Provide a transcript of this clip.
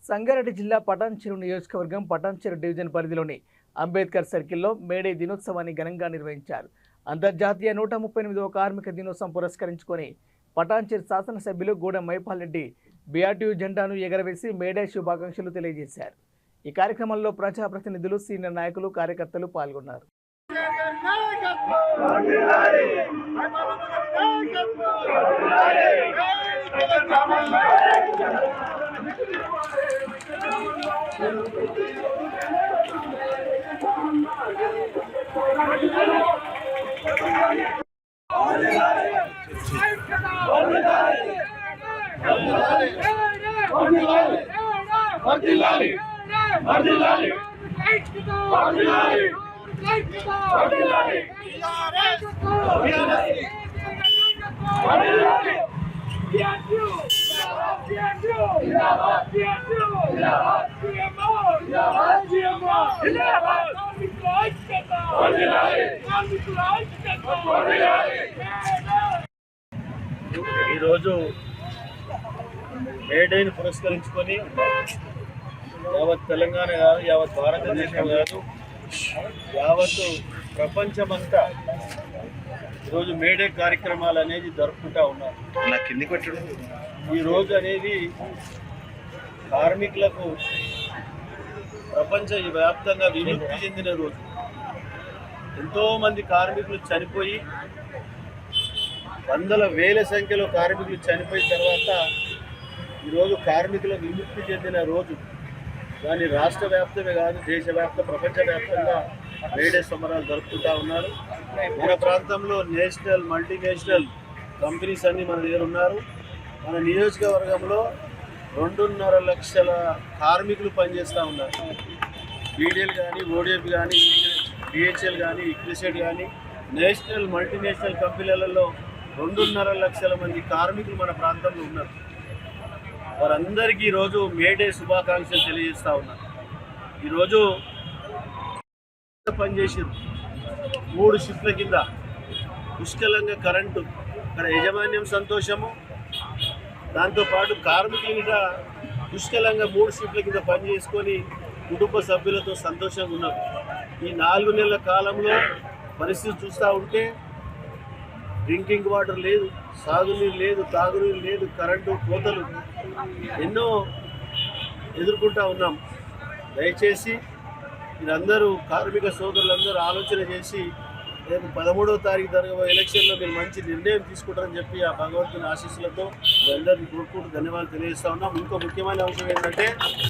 సంగారెడ్డి జిల్లా పటాన్చెరు నియోజకవర్గం పటాన్చెరు డివిజన్ పరిధిలోని అంబేద్కర్ సర్కిల్లో మేడే దినోత్సవాన్ని ఘనంగా నిర్వహించారు. అంతర్జాతీయ 138వ కార్మిక దినోత్సవం పురస్కరించుకొని పటాన్చెరు శాసనసభ్యులు గూడెం మైపాల్ రెడ్డి బీఆర్టీయూ జెండాను ఎగరవేసి మేడే శుభాకాంక్షలు తెలియజేశారు. ఈ కార్యక్రమంలో ప్రజాప్రతినిధులు, సీనియర్ నాయకులు, కార్యకర్తలు పాల్గొన్నారు. ఈరోజు మేడేని పురస్కరించుకొని యావత్ తెలంగాణ కాదు, యావత్ భారతదేశం కాదు, యావత్ ప్రపంచమంతా ఈరోజు మేడే కార్యక్రమాలు అనేది జరుపుకుంటా ఉన్నారు. ఈరోజు అనేది కార్మికులకు ప్రపంచ వ్యాప్తంగా విముక్తి చెందిన రోజు. ఎంతోమంది కార్మికులు చనిపోయి, వందల వేల సంఖ్యలో కార్మికులు చనిపోయిన తర్వాత ఈరోజు కార్మికుల విముక్తి చెందిన రోజు. దాన్ని రాష్ట్ర వ్యాప్తమే కాదు, దేశవ్యాప్త, ప్రపంచవ్యాప్తంగా మేడే సంబరాలు జరుపుకుంటా ఉన్నారు. మన ప్రాంతంలో నేషనల్, మల్టీనేషనల్ కంపెనీస్ అన్నీ మన దగ్గర ఉన్నారు. మన నియోజకవర్గంలో 2.5 లక్షల కార్మికులు పనిచేస్తూ ఉన్నారు. బీడీఎల్ కానీ, ఓడిఎఫ్ కానీ, డిహెచ్ఎల్ కానీ, ఇక్విసెట్ కానీ, నేషనల్, మల్టీనేషనల్ కంపెనీలలో 2.5 లక్షల మంది కార్మికులు మన ప్రాంతంలో ఉన్నారు. వారందరికీ ఈరోజు మేడే శుభాకాంక్షలు తెలియజేస్తూ ఉన్నారు. ఈరోజు పనిచేసారు 3 షిఫ్ట్ల కింద, పుష్కలంగా కరెంటు, ఇక్కడ యజమాన్యం సంతోషము, దాంతోపాటు కార్మికుల మీద పుష్కలంగా 3 షిఫ్ట్ల కింద పనిచేసుకొని కుటుంబ సభ్యులతో సంతోషంగా ఉన్నారు. ఈ 4 నెలల కాలంలో పరిస్థితి చూస్తూ ఉంటే డ్రింకింగ్ వాటర్ లేదు, సాగునీరు లేదు, తాగునీరు లేదు, కరెంటు కోతలు ఎన్నో ఎదుర్కొంటూ ఉన్నాం. దయచేసి మీరందరూ, కార్మిక సోదరులందరూ ఆలోచన చేసి రేపు 13వ తారీఖు జరగబోయే ఎలక్షన్లో మీరు మంచి నిర్ణయం తీసుకుంటారని చెప్పి ఆ భగవంతుని ఆశీస్సులతో మీ అందరికీ కోరుకుంటూ ధన్యవాదాలు తెలియజేస్తా ఉన్నాం. ఇంకో ముఖ్యమైన అంశం ఏంటంటే